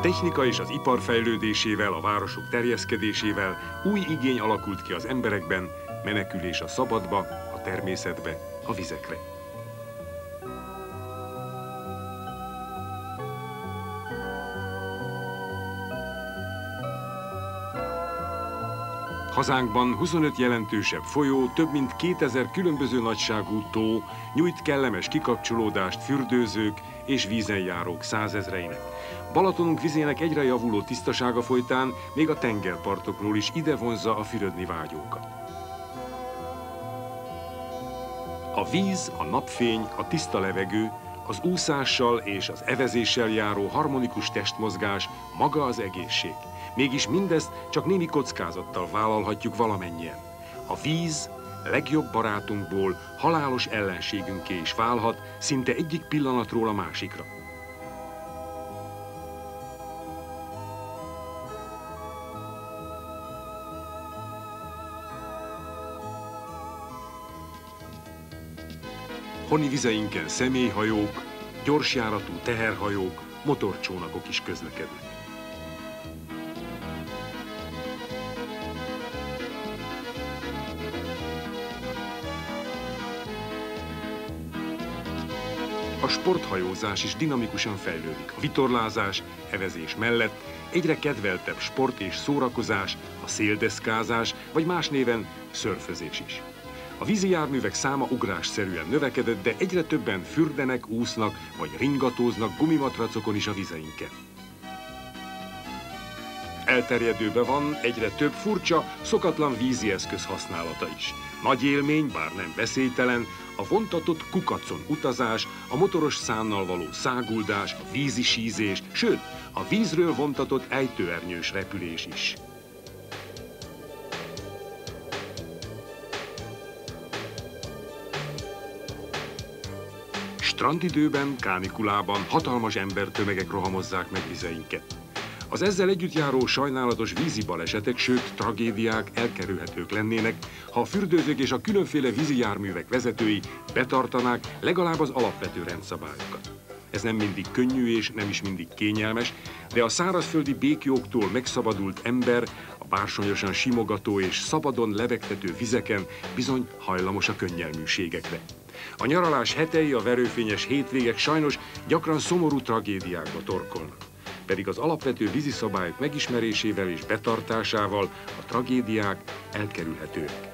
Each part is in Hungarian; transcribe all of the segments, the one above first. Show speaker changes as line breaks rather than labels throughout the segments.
technika és az ipar fejlődésével, a városok terjeszkedésével új igény alakult ki az emberekben, menekülés a szabadba, a természetbe, a vizekre. Hazánkban 25 jelentősebb folyó, több mint 2000 különböző nagyságú tó nyújt kellemes kikapcsolódást fürdőzők és vízenjárók százezreinek. Balatonunk vizének egyre javuló tisztasága folytán még a tengerpartokról is ide vonzza a fürödni vágyókat. A víz, a napfény, a tiszta levegő, az úszással és az evezéssel járó harmonikus testmozgás maga az egészség. Mégis mindezt csak némi kockázattal vállalhatjuk valamennyien. A víz legjobb barátunkból halálos ellenségünké is válhat, szinte egyik pillanatról a másikra. Honi vizeinken személyhajók, gyorsjáratú teherhajók, motorcsónakok is közlekednek. A sporthajózás is dinamikusan fejlődik. A vitorlázás, evezés mellett egyre kedveltebb sport és szórakozás, a széldeszkázás, vagy más néven szörfözés is. A vízi járművek száma ugrásszerűen növekedett, de egyre többen fürdenek, úsznak, vagy ringatóznak gumimatracokon is a vizeinken. Elterjedőben van egyre több furcsa, szokatlan vízi eszköz használata is. Nagy élmény, bár nem veszélytelen, a vontatott kukacon utazás, a motoros szánnal való száguldás, a vízi sízés, sőt, a vízről vontatott ejtőernyős repülés is. Strandidőben, kánikulában hatalmas embertömegek rohamozzák meg vizeinket. Az ezzel együtt járó sajnálatos vízi balesetek, sőt tragédiák elkerülhetők lennének, ha a fürdőzők és a különféle vízi járművek vezetői betartanák legalább az alapvető rendszabályokat. Ez nem mindig könnyű és nem is mindig kényelmes, de a szárazföldi béklyóktól megszabadult ember a bársonyosan simogató és szabadon levegtető vizeken bizony hajlamos a könnyelműségekre. A nyaralás hetei, a verőfényes hétvégek sajnos gyakran szomorú tragédiákba torkolnak. Pedig az alapvető víziszabályok megismerésével és betartásával a tragédiák elkerülhetőek.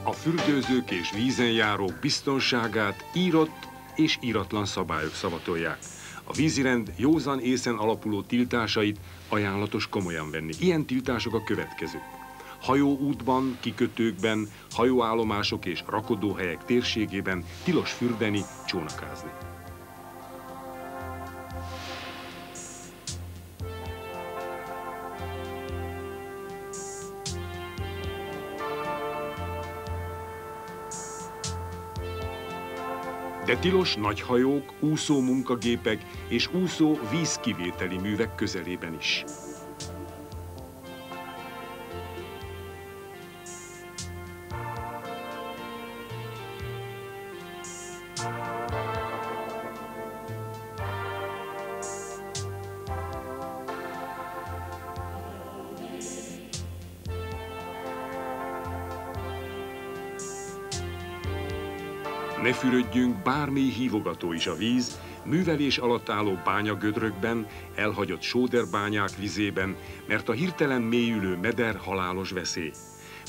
A fürdőzők és vízenjárók biztonságát írott és íratlan szabályok szavatolják. A vízirend józan észen alapuló tiltásait ajánlatos komolyan venni. Ilyen tiltások a következők: hajóútban, kikötőkben, hajóállomások és rakodóhelyek térségében tilos fürdeni, csónakázni. De tilos nagyhajók, úszó munkagépek és úszó vízkivételi művek közelében is. Ne fürödjünk, bármi hívogató is a víz, művelés alatt álló bányagödrökben, elhagyott sóderbányák vizében, mert a hirtelen mélyülő meder halálos veszély.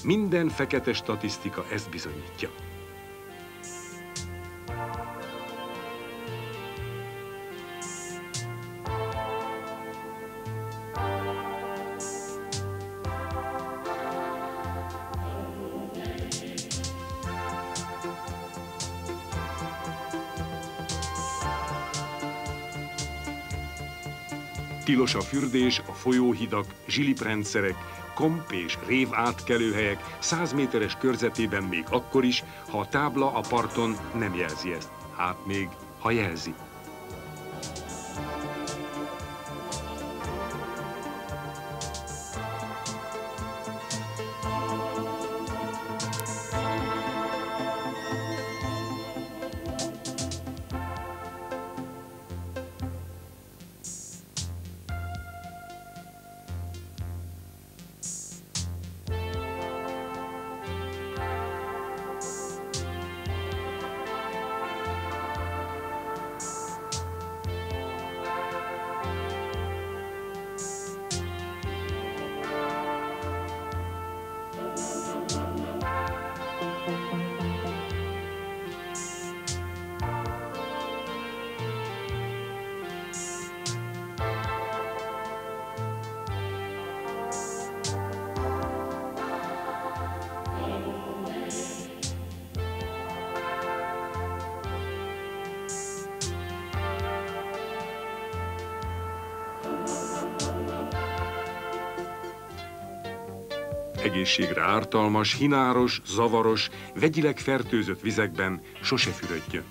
Minden fekete statisztika ezt bizonyítja. Tilos a fürdés, a folyóhidak, zsiliprendszerek, komp- és rév átkelőhelyek 100 méteres körzetében még akkor is, ha a tábla a parton nem jelzi ezt. Hát még, ha jelzi. Egészségre ártalmas, hináros, zavaros, vegyileg fertőzött vizekben sose fürödjön.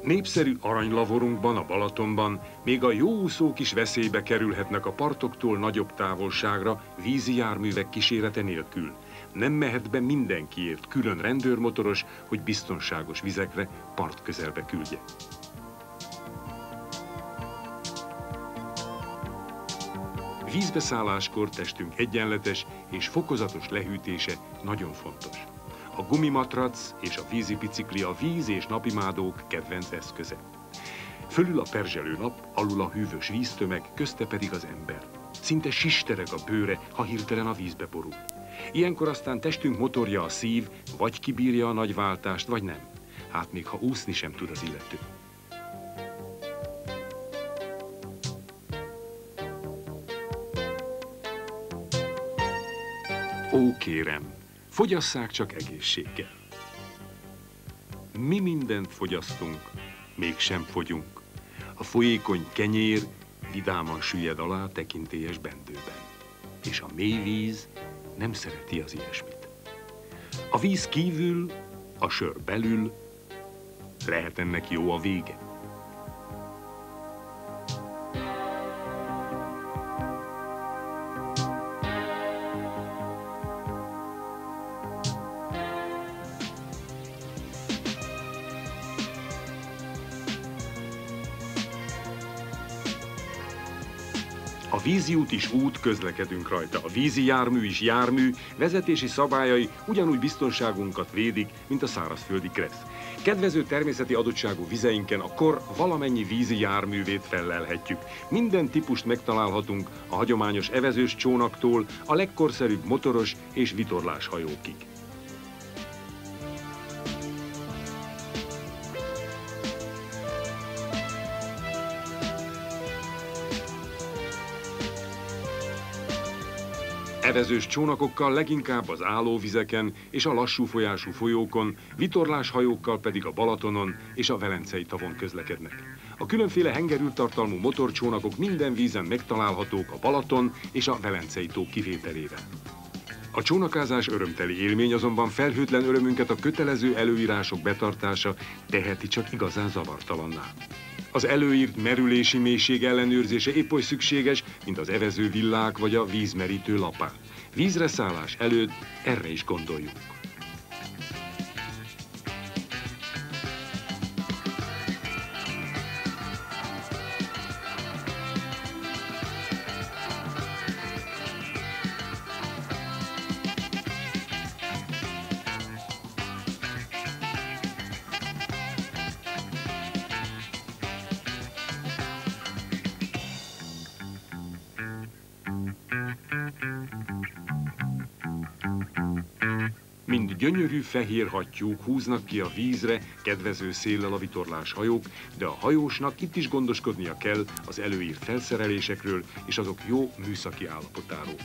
Népszerű aranylaborunkban, a Balatonban még a jó úszók is veszélybe kerülhetnek a partoktól nagyobb távolságra vízi járművek kísérete nélkül. Nem mehet be mindenkiért külön rendőrmotoros, hogy biztonságos vizekre, partközelbe küldje. Vízbeszálláskor testünk egyenletes és fokozatos lehűtése nagyon fontos. A gumimatrac és a vízibicikli a víz- és napimádók kedvenc eszköze. Fölül a perzselő nap, alul a hűvös víztömeg, közte pedig az ember. Szinte sistereg a bőre, ha hirtelen a vízbe borul. Ilyenkor aztán testünk motorja a szív, vagy kibírja a nagy váltást, vagy nem. Hát még ha úszni sem tud az illető. Ó, kérem! Fogyasszák csak egészséggel. Mi mindent fogyasztunk, mégsem fogyunk. A folyékony kenyér vidáman süllyed alá tekintélyes bendőben. És a mély víz nem szereti az ilyesmit. A víz kívül, a sör belül, lehet ennek jó a vége. A vízi út is út, közlekedünk rajta. A vízi jármű is jármű, vezetési szabályai ugyanúgy biztonságunkat védik, mint a szárazföldi kressz. Kedvező természeti adottságú vizeinken a kor valamennyi vízi járművét fellelhetjük. Minden típust megtalálhatunk a hagyományos evezős csónaktól a legkorszerűbb motoros és vitorláshajókig. Evezős csónakokkal leginkább az állóvizeken és a lassú folyású folyókon, vitorláshajókkal pedig a Balatonon és a Velencei tavon közlekednek. A különféle hengerültartalmú motorcsónakok minden vízen megtalálhatók a Balaton és a Velencei tó kivételével. A csónakázás örömteli élmény, azonban felhőtlen örömünket a kötelező előírások betartása teheti csak igazán zavartalanná. Az előírt merülési mélység ellenőrzése épp oly szükséges, mint az evező villák vagy a vízmerítő lapák. Vízre szállás előtt erre is gondoljunk. Mind gyönyörű fehér hattyúk húznak ki a vízre kedvező széllel a vitorláshajók, de a hajósnak itt is gondoskodnia kell az előírt felszerelésekről és azok jó műszaki állapotáról.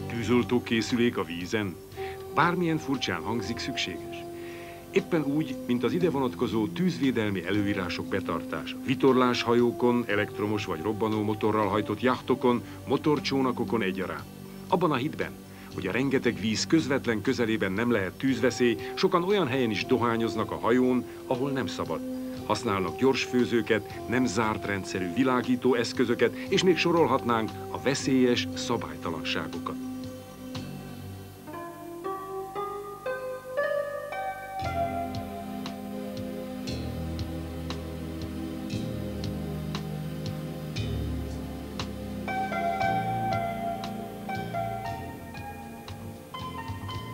Tűzoltó készülék a vízen? Bármilyen furcsán hangzik, szükséges. Éppen úgy, mint az ide vonatkozó tűzvédelmi előírások betartása. Vitorláshajókon, elektromos vagy robbanó motorral hajtott jachtokon, motorcsónakokon egyaránt. Abban a hitben, hogy a rengeteg víz közvetlen közelében nem lehet tűzveszély, sokan olyan helyen is dohányoznak a hajón, ahol nem szabad. Használnak gyorsfőzőket, nem zárt rendszerű világító eszközöket, és még sorolhatnánk a veszélyes szabálytalanságokat.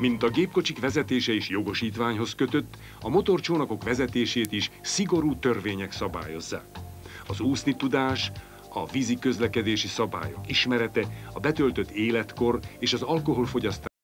Mint a gépkocsik vezetése is jogosítványhoz kötött, a motorcsónakok vezetését is szigorú törvények szabályozzák. Az úszni tudás, a vízi közlekedési szabályok ismerete, a betöltött életkor és az alkoholfogyasztás